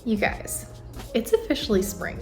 You guys, it's officially spring.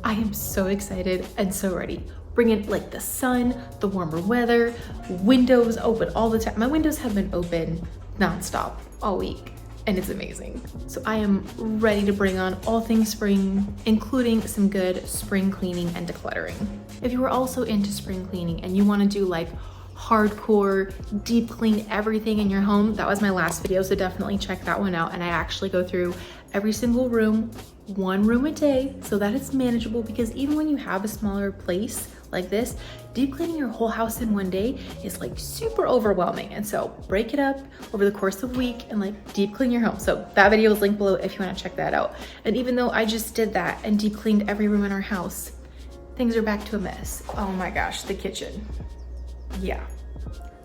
I am so excited and so ready. Bring in like the sun, the warmer weather, windows open all the time. My windows have been open nonstop all week and it's amazing. So I am ready to bring on all things spring, including some good spring cleaning and decluttering. If you are also into spring cleaning and you want to do like hardcore deep clean everything in your home, that was my last video, so definitely check that one out. And I actually go through every single room, one room a day, so that it's manageable, because even when you have a smaller place like this, deep cleaning your whole house in one day is like super overwhelming. And so break it up over the course of a week and like deep clean your home. So that video is linked below if you want to check that out. And even though I just did that and deep cleaned every room in our house, things are back to a mess. Oh my gosh, the kitchen. Yeah.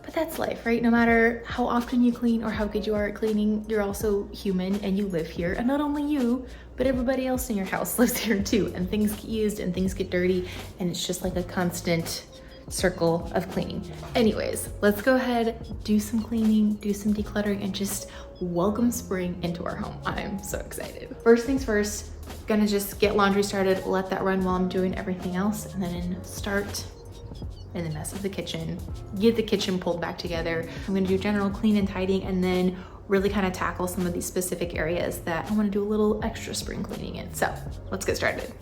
But that's life, right? No matter how often you clean or how good you are at cleaning, you're also human and you live here. And not only you, but everybody else in your house lives here too. And things get used and things get dirty, and it's just like a constant circle of cleaning. Anyways, let's go ahead, do some cleaning, do some decluttering, and just welcome spring into our home. I'm so excited. First things first, gonna just get laundry started, let that run while I'm doing everything else, and then start in the mess of the kitchen, get the kitchen pulled back together. I'm gonna do general clean and tidying, and then really kind of tackle some of these specific areas that I wanna do a little extra spring cleaning in. So let's get started.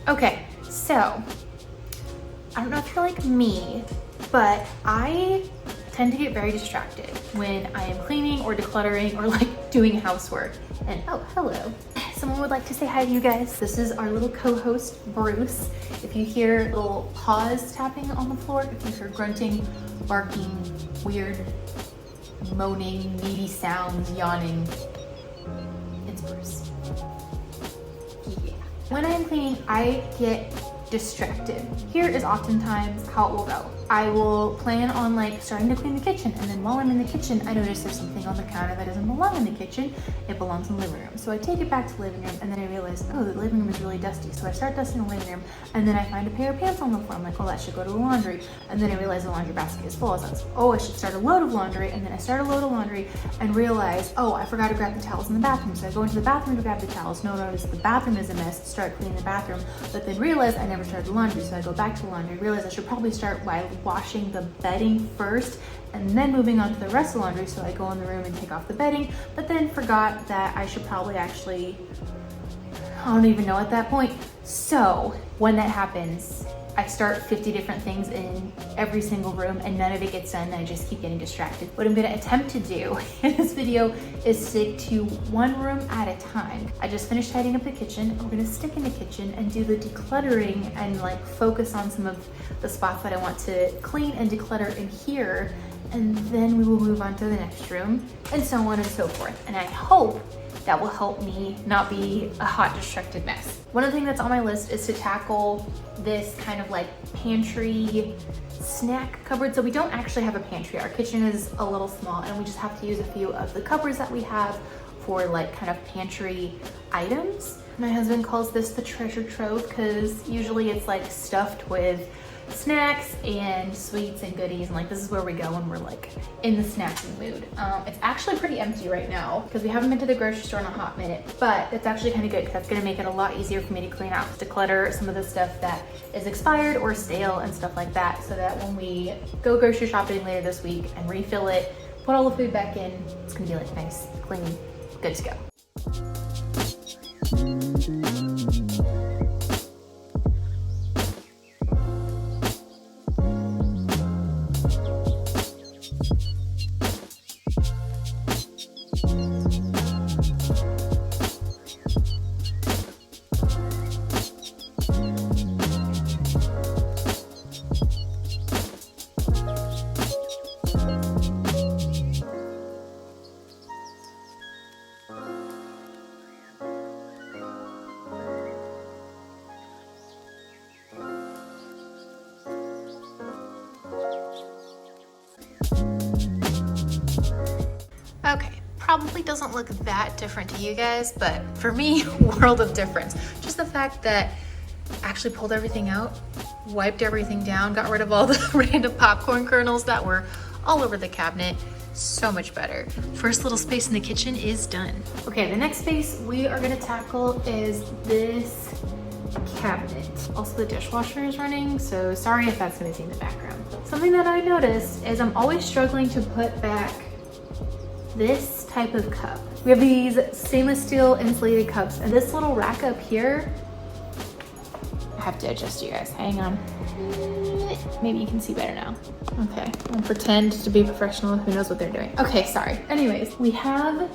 Okay, so I don't know if you're like me, but I tend to get very distracted when I am cleaning or decluttering or like doing housework. And oh, hello. Someone would like to say hi to you guys. This is our little co-host, Bruce. If you hear little paws tapping on the floor, if you hear grunting, barking, weird, moaning, needy sounds, yawning, it's Bruce. Yeah. When I am cleaning, I get distracted. Here is oftentimes how it will go. I will plan on like starting to clean the kitchen, and then while I'm in the kitchen, I notice there's something on the counter that doesn't belong in the kitchen. It belongs in the living room. So I take it back to the living room, and then I realize, oh, the living room is really dusty. So I start dusting the living room, and then I find a pair of pants on the floor. I'm like, oh, that should go to the laundry. And then I realize the laundry basket is full. So I was like, oh, I should start a load of laundry. And then I start a load of laundry and realize, oh, I forgot to grab the towels in the bathroom. So I go into the bathroom to grab the towels. Notice the bathroom is a mess, start cleaning the bathroom, but then realize I never started the laundry. So I go back to the laundry, realize I should probably start by washing the bedding first and then moving on to the rest of the laundry. So I go in the room and take off the bedding, but then forgot that I should probably actually, I don't even know at that point. So when that happens, I start 50 different things in every single room and none of it gets done, and I just keep getting distracted. What I'm gonna attempt to do in this video is stick to one room at a time. I just finished tidying up the kitchen. We're gonna stick in the kitchen and do the decluttering and like focus on some of the spots that I want to clean and declutter in here. And then we will move on to the next room and so on and so forth. And I hope that will help me not be a hot, distracted mess. One other thing that's on my list is to tackle this kind of like pantry snack cupboard. So we don't actually have a pantry. Our kitchen is a little small and we just have to use a few of the cupboards that we have for like kind of pantry items. My husband calls this the treasure trove because usually it's like stuffed with snacks and sweets and goodies, and like this is where we go when we're like in the snacking mood. It's actually pretty empty right now because we haven't been to the grocery store in a hot minute, but it's actually kind of good because that's gonna make it a lot easier for me to clean out, declutter some of the stuff that is expired or stale and stuff like that, so that when we go grocery shopping later this week and refill it, put all the food back in, it's gonna be like nice, clean, good to go. Okay, probably doesn't look that different to you guys, but for me, world of difference. Just the fact that I actually pulled everything out, wiped everything down, got rid of all the random popcorn kernels that were all over the cabinet. So much better. First little space in the kitchen is done. Okay, the next space we are gonna tackle is this cabinet. Also, the dishwasher is running, so sorry if that's gonna be in the background. Something that I noticed is I'm always struggling to put back this type of cup. We have these stainless steel insulated cups, and this little rack up here, I have to adjust you guys, hang on. Maybe you can see better now. Okay, I'll pretend to be professional, who knows what they're doing. Okay, sorry. Anyways, we have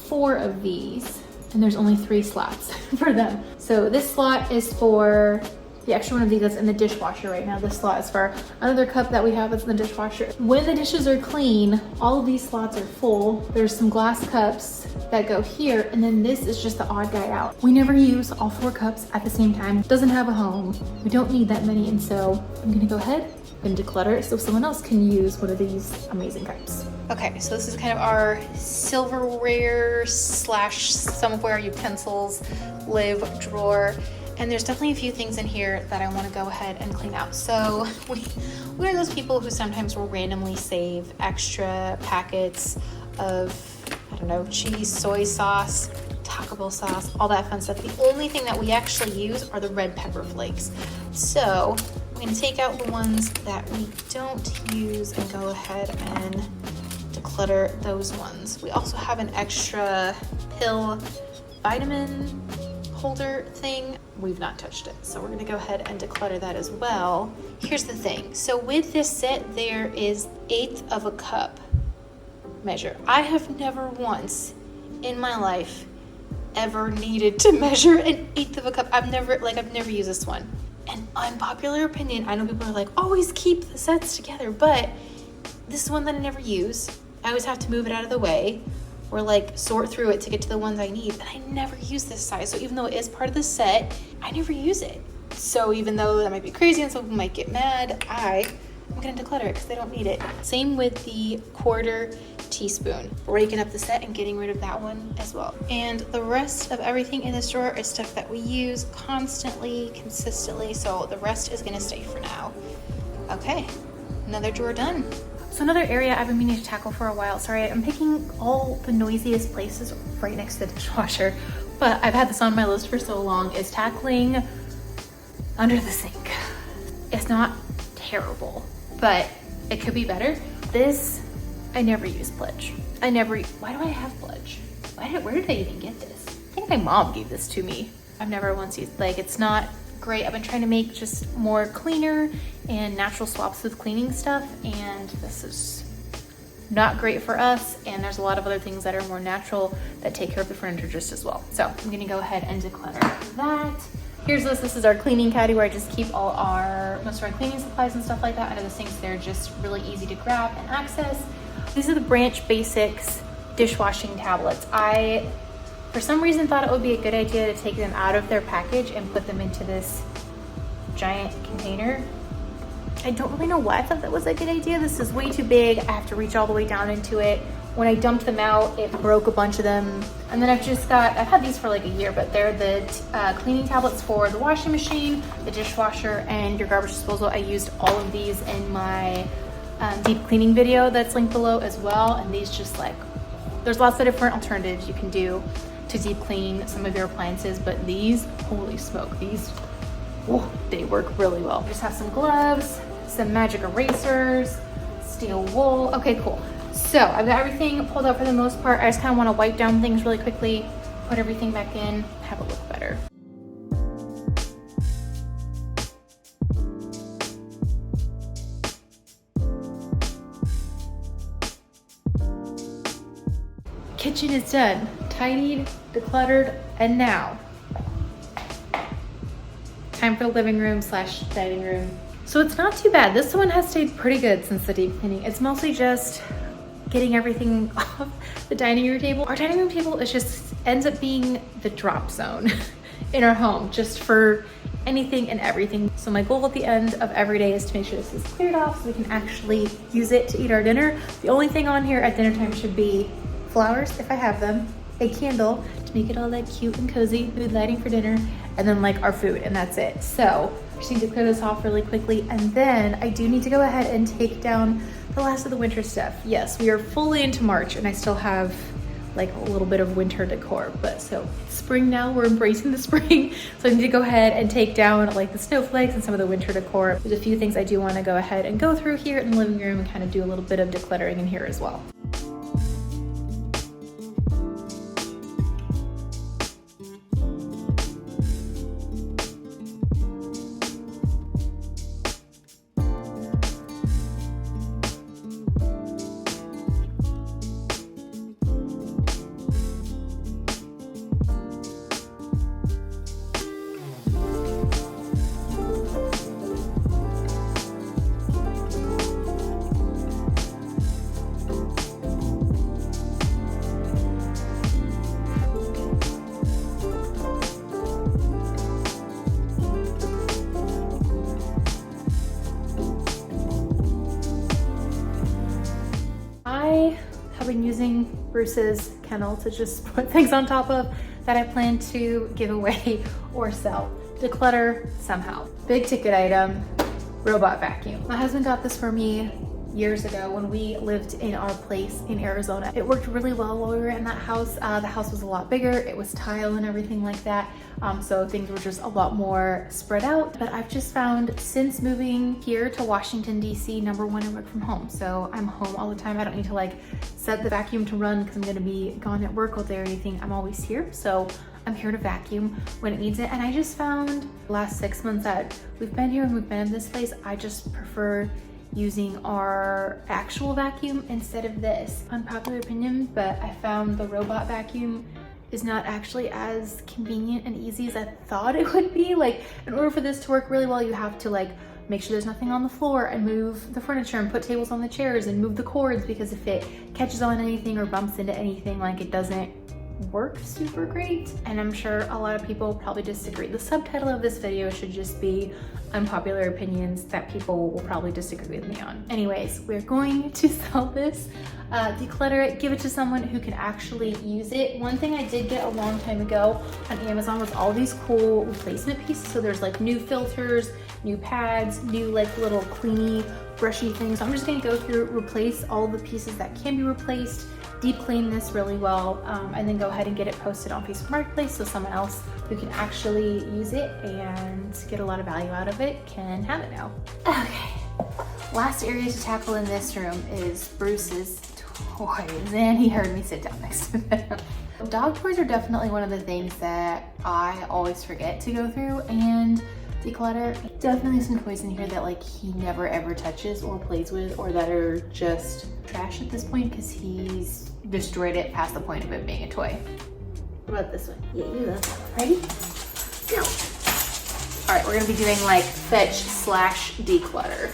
4 of these, and there's only 3 slots for them. So this slot is for the extra one of these that's in the dishwasher right now. This slot is for another cup that we have that's in the dishwasher. When the dishes are clean, all of these slots are full. There's some glass cups that go here, and then this is just the odd guy out. We never use all 4 cups at the same time. Doesn't have a home. We don't need that many, and so I'm gonna go ahead and declutter so someone else can use one of these amazing cups. Okay, so this is kind of our silverware / some of our utensils live drawer. And there's definitely a few things in here that I want to go ahead and clean out. So we are those people who sometimes will randomly save extra packets of, I don't know, cheese, soy sauce, Taco Bell sauce, all that fun stuff. The only thing that we actually use are the red pepper flakes. So I'm going to take out the ones that we don't use and go ahead and declutter those ones. We also have an extra pill vitamin holder thing. We've not touched it, so we're gonna go ahead and declutter that as well. Here's the thing. So with this set, there is 1/8 of a cup measure. I have never once in my life ever needed to measure 1/8 of a cup. I've never used this one. And unpopular opinion, I know people are like, always keep the sets together, but this is one that I never use. I always have to move it out of the way or like sort through it to get to the ones I need, and I never use this size. So even though it is part of the set, I never use it. So even though that might be crazy and some people might get mad, I'm gonna declutter it because they don't need it. Same with the 1/4 teaspoon. Breaking up the set and getting rid of that one as well. And the rest of everything in this drawer is stuff that we use constantly, consistently, so the rest is gonna stay for now. Okay, another drawer done. So another area I've been meaning to tackle for a while, sorry, I'm picking all the noisiest places right next to the dishwasher, but I've had this on my list for so long, is tackling under the sink. It's not terrible, but it could be better. This, I never use Pledge. Why do I have Pledge? Where did I even get this? I think my mom gave this to me. I've never once used, it's not great. I've been trying to make just more cleaner and natural swaps with cleaning stuff, and this is not great for us, and there's a lot of other things that are more natural that take care of the furniture just as well. So I'm gonna go ahead and declutter that. Here's this is our cleaning caddy where I just keep most of our cleaning supplies and stuff like that under the sinks. They're just really easy to grab and access. These are the Branch Basics dishwashing tablets. I, for some reason, thought it would be a good idea to take them out of their package and put them into this giant container. I don't really know why I thought that was a good idea. This is way too big. I have to reach all the way down into it. When I dumped them out, it broke a bunch of them And then I've had these for like a year, but they're the cleaning tablets for the washing machine, the dishwasher, and your garbage disposal. I used all of these in my deep cleaning video that's linked below as well. And these just like, there's lots of different alternatives you can do to deep clean some of your appliances, but these, holy smoke, these, oh, they work really well. I just have some gloves, some magic erasers, steel wool. Okay, cool. So I've got everything pulled out for the most part. I just kind of want to wipe down things really quickly, put everything back in, have it look better. Kitchen is done, tidied, decluttered, and now time for the living room slash dining room. So it's not too bad. This one has stayed pretty good since the deep cleaning. It's mostly just getting everything off the dining room table. Our dining room table is just ends up being the drop zone in our home, just for anything and everything. So my goal at the end of every day is to make sure this is cleared off so we can actually use it to eat our dinner. The only thing on here at dinner time should be flowers, if I have them, a candle to make it all like cute and cozy, mood lighting for dinner, and then like our food, and that's it. So I just need to clear this off really quickly, and then I do need to go ahead and take down the last of the winter stuff. Yes, we are fully into March and I still have like a little bit of winter decor, but so it's spring now, we're embracing the spring. So I need to go ahead and take down like the snowflakes and some of the winter decor. There's a few things I do want to go ahead and go through here in the living room and kind of do a little bit of decluttering in here as well. I've been using Bruce's kennel to just put things on top of that I plan to give away or sell. Declutter somehow. Big ticket item, robot vacuum. My husband got this for me years ago when we lived in our place in Arizona. It worked really well while we were in that house. The house was a lot bigger. It was tile and everything like that. So things were just a lot more spread out. But I've just found since moving here to Washington, DC, number one, I work from home. So I'm home all the time. I don't need to like set the vacuum to run because I'm gonna be gone at work all day or anything. I'm always here. So I'm here to vacuum when it needs it. And I just found the last 6 months that we've been here and we've been in this place, I just prefer using our actual vacuum instead of this. Unpopular opinion, but I found the robot vacuum is not actually as convenient and easy as I thought it would be. Like, in order for this to work really well, you have to like make sure there's nothing on the floor and move the furniture and put tables on the chairs and move the cords, because if it catches on anything or bumps into anything, like it doesn't work super great. And I'm sure a lot of people probably disagree. The subtitle of this video should just be unpopular opinions that people will probably disagree with me on. Anyways, we're going to sell this, declutter it, give it to someone who can actually use it. One thing I did get a long time ago on Amazon was all these cool replacement pieces. So there's like new filters, new pads, new like little cleany, brushy things. So I'm just gonna go through, replace all the pieces that can be replaced, deep clean this really well, and then go ahead and get it posted on Facebook Marketplace so someone else who can actually use it and get a lot of value out of it can have it now. Okay, last area to tackle in this room is Bruce's toys, and he heard me sit down next to them. Dog toys are definitely one of the things that I always forget to go through and declutter. Definitely some toys in here that like he never ever touches or plays with, or that are just trash at this point because he's destroyed it past the point of it being a toy. What about this one? Yeah, you love that one. Ready? Go. All right, we're gonna be doing like fetch slash declutter.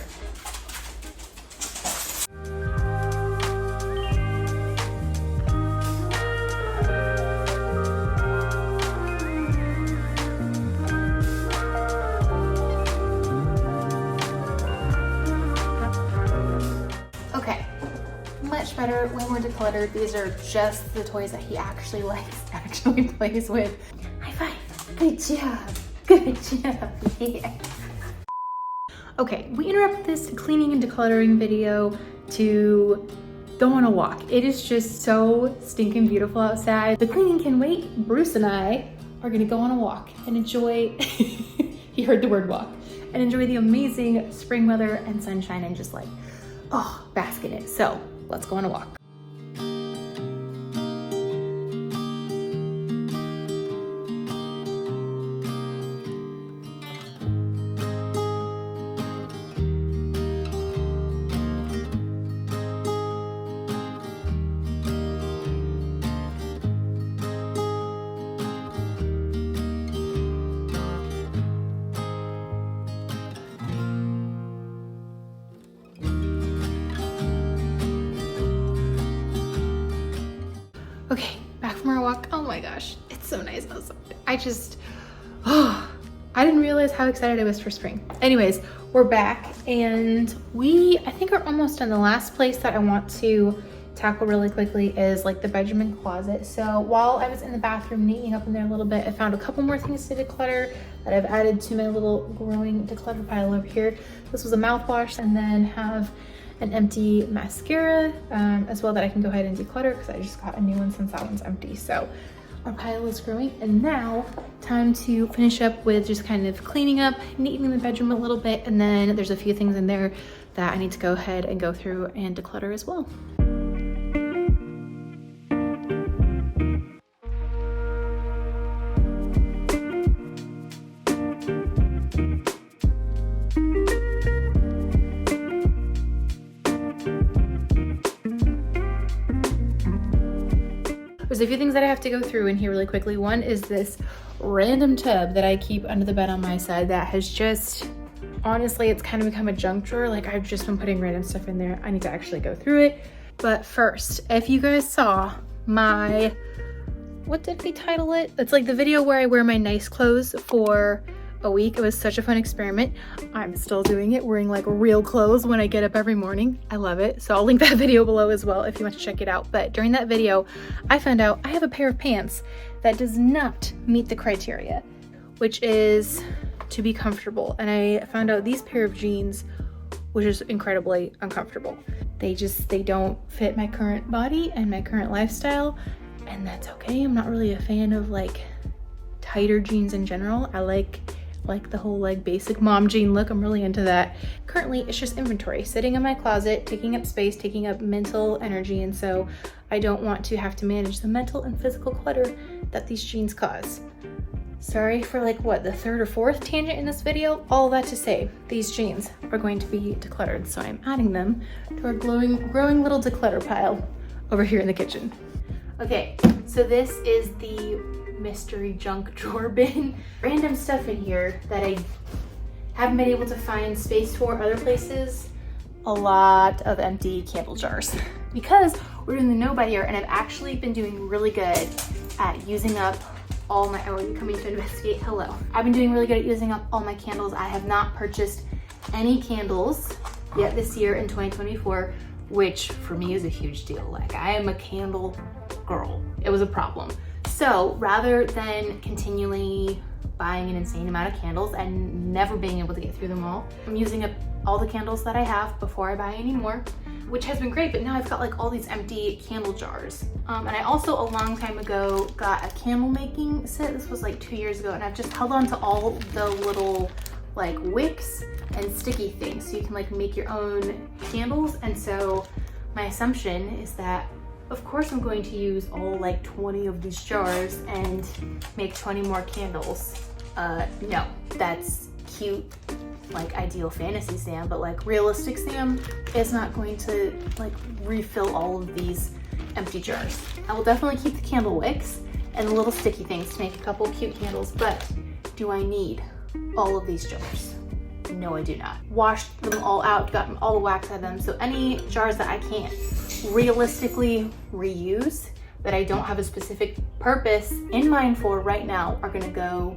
Much better, way more decluttered. These are just the toys that he actually likes and join plays with. High five. Good job. Good job. Yeah. Okay, we interrupt this cleaning and decluttering video to go on a walk. It is just so stinking beautiful outside. The cleaning can wait. Bruce and I are gonna go on a walk and enjoy, he heard the word walk, and enjoy the amazing spring weather and sunshine and just like, oh, bask in it. So let's go on a walk. Okay, back from our walk. Oh my gosh, it's so nice outside. I didn't realize how excited I was for spring. Anyways, we're back and I think are almost done. The last place that I want to tackle really quickly is like the bedroom and closet. So while I was in the bathroom neating up in there a little bit, I found a couple more things to declutter that I've added to my little growing declutter pile over here. This was a mouthwash, and then have an empty mascara as well that I can go ahead and declutter because I just got a new one since that one's empty. So our pile is growing, and now time to finish up with just kind of cleaning up, neatening the bedroom a little bit, and then there's a few things in there that I need to go ahead and go through and declutter as well. There's a few things that I have to go through in here really quickly. One is this random tub that I keep under the bed on my side that has just, honestly, it's kind of become a junk drawer. Like, I've just been putting random stuff in there. I need to actually go through it. But first, if you guys saw my, what did we title it? It's like the video where I wear my nice clothes for a week. It was such a fun experiment. I'm still doing it, wearing like real clothes when I get up every morning. I love it. So I'll link that video below as well if you want to check it out. But during that video, I found out I have a pair of pants that does not meet the criteria, which is to be comfortable. And I found out these pair of jeans, which is incredibly uncomfortable. They don't fit my current body and my current lifestyle, and that's okay. I'm not really a fan of like tighter jeans in general. I like the whole like basic mom jean look. I'm really into that. Currently, it's just inventory sitting in my closet, taking up space, taking up mental energy, and so I don't want to have to manage the mental and physical clutter that these jeans cause. Sorry for like what, the third or fourth tangent in this video. All that to say, these jeans are going to be decluttered, so I'm adding them to our growing little declutter pile over here in the kitchen. Okay, so this is the mystery junk drawer bin. Random stuff in here that I haven't been able to find space for other places. A lot of empty candle jars. Because we're in the no-buy year, and I've actually been doing really good at using up all my, oh, are you coming to investigate? Hello. I've been doing really good at using up all my candles. I have not purchased any candles yet this year in 2024, which for me is a huge deal. Like, I am a candle girl. It was a problem. So rather than continually buying an insane amount of candles and never being able to get through them all, I'm using up all the candles that I have before I buy any more, which has been great. But now I've got like all these empty candle jars. And I also a long time ago got a candle making set. This was like 2 years ago, and I've just held on to all the little like wicks and sticky things so you can like make your own candles. And so my assumption is that of course I'm going to use all like 20 of these jars and make 20 more candles. No, that's cute, like ideal fantasy Sam, but like realistic Sam is not going to like refill all of these empty jars. I will definitely keep the candle wicks and the little sticky things to make a couple cute candles, but do I need all of these jars? No, I do not. Washed them all out, gotten all the wax out of them, so any jars that I can't realistically reuse, that I don't have a specific purpose in mind for right now, are gonna go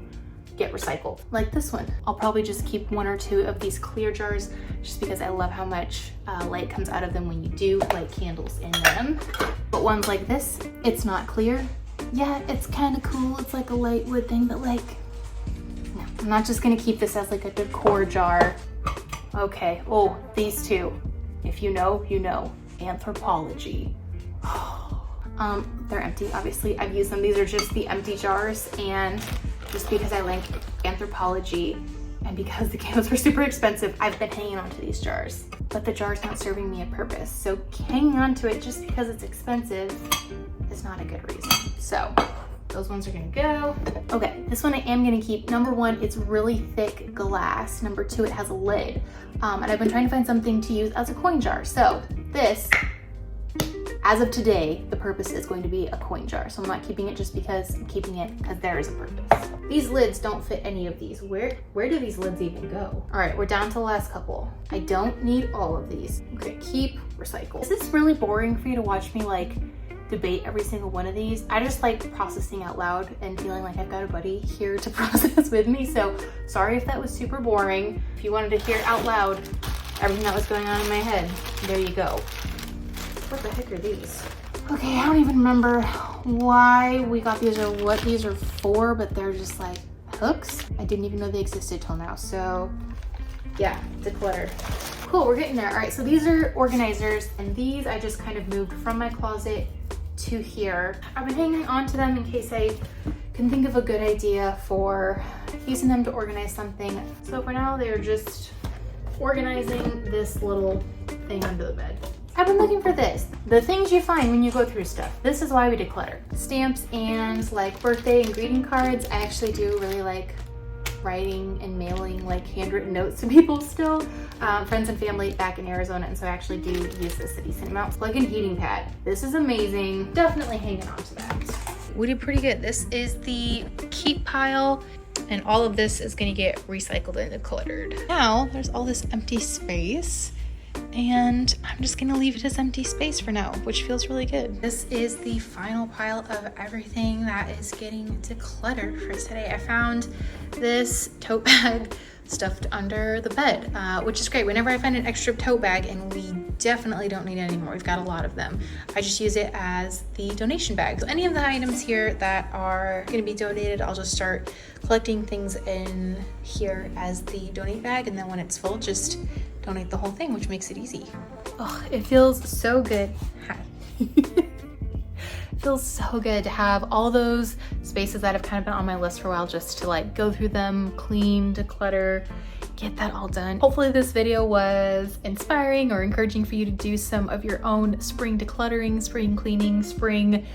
get recycled. Like this one. I'll probably just keep 1 or 2 of these clear jars just because I love how much light comes out of them when you do light candles in them. But ones like this, it's not clear, yeah, it's kind of cool. It's like a light wood thing, but like, no, I'm not just gonna keep this as like a decor jar. Okay, oh, these two. If you know, you know. Anthropology. They're empty, obviously. I've used them. These are just the empty jars, and just because I like Anthropology and because the candles were super expensive, I've been hanging on to these jars. But the jar's not serving me a purpose. So hanging on to it just because it's expensive is not a good reason. So those ones are gonna go. Okay, this one I am gonna keep. Number one, it's really thick glass. Number two, it has a lid. And I've been trying to find something to use as a coin jar. So this, as of today, the purpose is going to be a coin jar. So I'm not keeping it just because I'm keeping it because there is a purpose. These lids don't fit any of these. Where do these lids even go? All right, we're down to the last couple. I don't need all of these. Okay, keep, recycle. Is this really boring for you to watch me like debate every single one of these? I just like processing out loud and feeling like I've got a buddy here to process with me. So sorry if that was super boring. If you wanted to hear out loud everything that was going on in my head, there you go. What the heck are these? Okay, I don't even remember why we got these or what these are for, but they're just like hooks. I didn't even know they existed till now. So yeah, declutter. Cool, we're getting there. All right, so these are organizers, and these I just kind of moved from my closet to here. I've been hanging on to them in case I can think of a good idea for using them to organize something. So for now, they're just organizing this little thing under the bed. I've been looking for this. The things you find when you go through stuff. This is why we declutter. Stamps and like birthday and greeting cards. I actually do really like writing and mailing like handwritten notes to people still. Friends and family back in Arizona, and so I actually do use this a decent amount. Plug-in heating pad. This is amazing. Definitely hanging on to that. We did pretty good. This is the keep pile, and all of this is gonna get recycled and decluttered. Now there's all this empty space, and I'm just gonna leave it as empty space for now, which feels really good. This is the final pile of everything that is getting decluttered for today. I found this tote bag stuffed under the bed, which is great. Whenever I find an extra tote bag, and we definitely don't need any more, we've got a lot of them, I just use it as the donation bag. So any of the items here that are gonna be donated, I'll just start collecting things in here as the donate bag, and then when it's full, just donate the whole thing, which makes it easy. Oh, it feels so good. It feels so good to have all those spaces that have kind of been on my list for a while, just to like go through them, clean, declutter, get that all done. Hopefully this video was inspiring or encouraging for you to do some of your own spring decluttering, spring cleaning, spring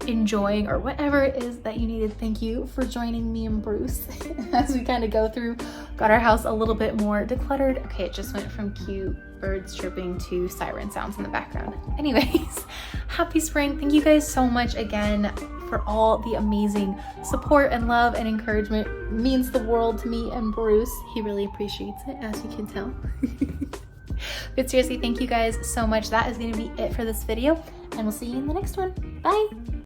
enjoying, or whatever it is that you needed. Thank you for joining me and Bruce as we kind of go through, got our house a little bit more decluttered. Okay, it just went from cute birds chirping to siren sounds in the background. Anyways, happy spring. Thank you guys so much again for all the amazing support and love and encouragement. It means the world to me and Bruce. He really appreciates it, as you can tell. But seriously, thank you guys so much. That is going to be it for this video, and we'll see you in the next one. Bye.